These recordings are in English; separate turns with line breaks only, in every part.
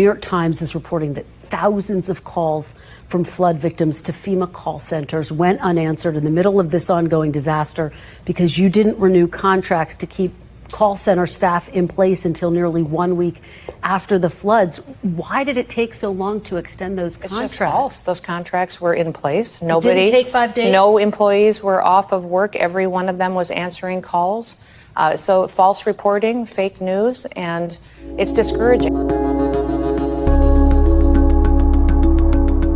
New York Times is reporting that thousands of calls from flood victims to FEMA call centers went unanswered in the middle of this ongoing disaster because you didn't renew contracts to keep call center staff in place until nearly 1 week after the floods. Why did it take so long to extend those contracts?
It's just false. Those contracts were in place.
Nobody, it didn't take 5 days?
No employees were off of work. Every one of them was answering calls. So false reporting, fake news, and it's discouraging.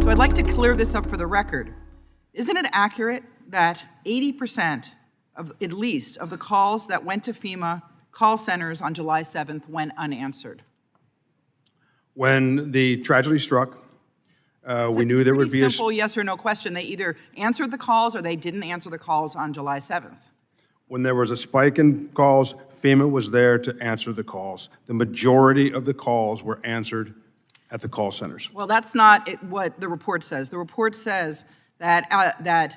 So I'd like to clear this up for the record. Isn't it accurate that 80% of, at least, of the calls that went to FEMA call centers on July 7th went unanswered?
When the tragedy struck, we knew there would be a
simple yes or no question. They either answered the calls or they didn't answer the calls on July 7th.
When there was a spike in calls, FEMA was there to answer the calls. The majority of the calls were answered at the call centers.
Well, that's not what the report says. The report says that that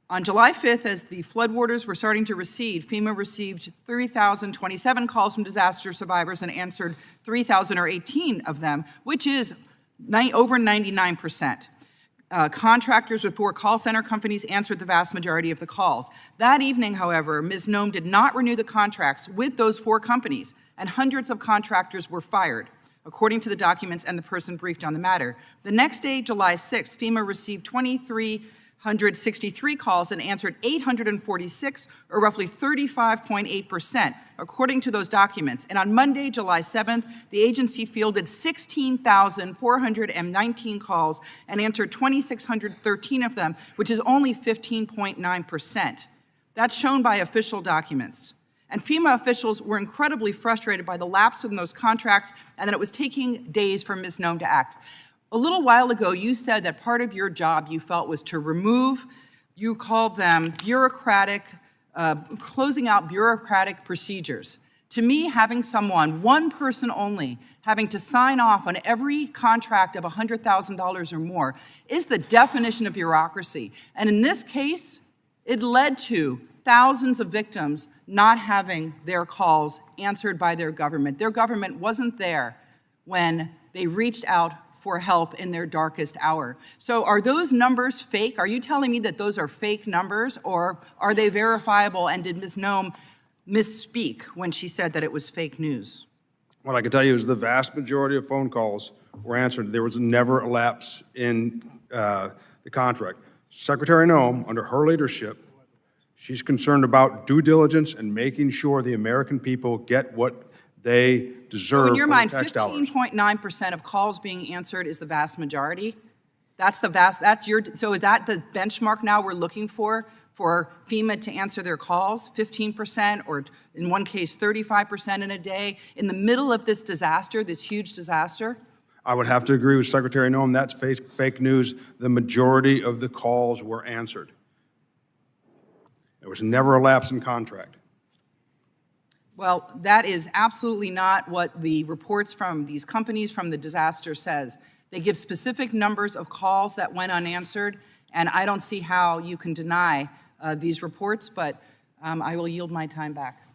on July 5th, as the floodwaters were starting to recede, FEMA received 3,027 calls from disaster survivors and answered 3,018 of them, which is over 99%. Contractors with 4 call center companies answered the vast majority of the calls. That evening, however, Ms. Noem did not renew the contracts with those 4 companies, and hundreds of contractors were fired, according to the documents and the person briefed on the matter. The next day, July 6th, FEMA received 2,363 calls and answered 846, or roughly 35.8%, according to those documents. And on Monday, July 7th, the agency fielded 16,419 calls and answered 2,613 of them, which is only 15.9%. That's shown by official documents. And FEMA officials were incredibly frustrated by the lapse in those contracts and that it was taking days for Ms. Noem to act. A little while ago, you said that part of your job you felt was to remove, you called them bureaucratic, closing out bureaucratic procedures. To me, having someone, one person only, having to sign off on every contract of $100,000 or more is the definition of bureaucracy. And in this case, it led to thousands of victims not having their calls answered by their government. Their government wasn't there when they reached out for help in their darkest hour. So are those numbers fake? Are you telling me that those are fake numbers, or are they verifiable, and did Ms. Noem misspeak when she said that it was fake news?
What I can tell you is the vast majority of phone calls were answered. There was never a lapse in the contract. Secretary Noem, under her leadership, she's concerned about due diligence and making sure the American people get what they deserve.
So in your mind,
15.9%
of calls being answered is the vast majority? So is that the benchmark now we're looking for FEMA to answer their calls? 15%, or in one case, 35% in a day, in the middle of this disaster, this huge disaster?
I would have to agree with Secretary Noem. That's fake news. The majority of the calls were answered. There was never a lapse in contract.
Well, that is absolutely not what the reports from these companies from the disaster says. They give specific numbers of calls that went unanswered, and I don't see how you can deny these reports, but I will yield my time back.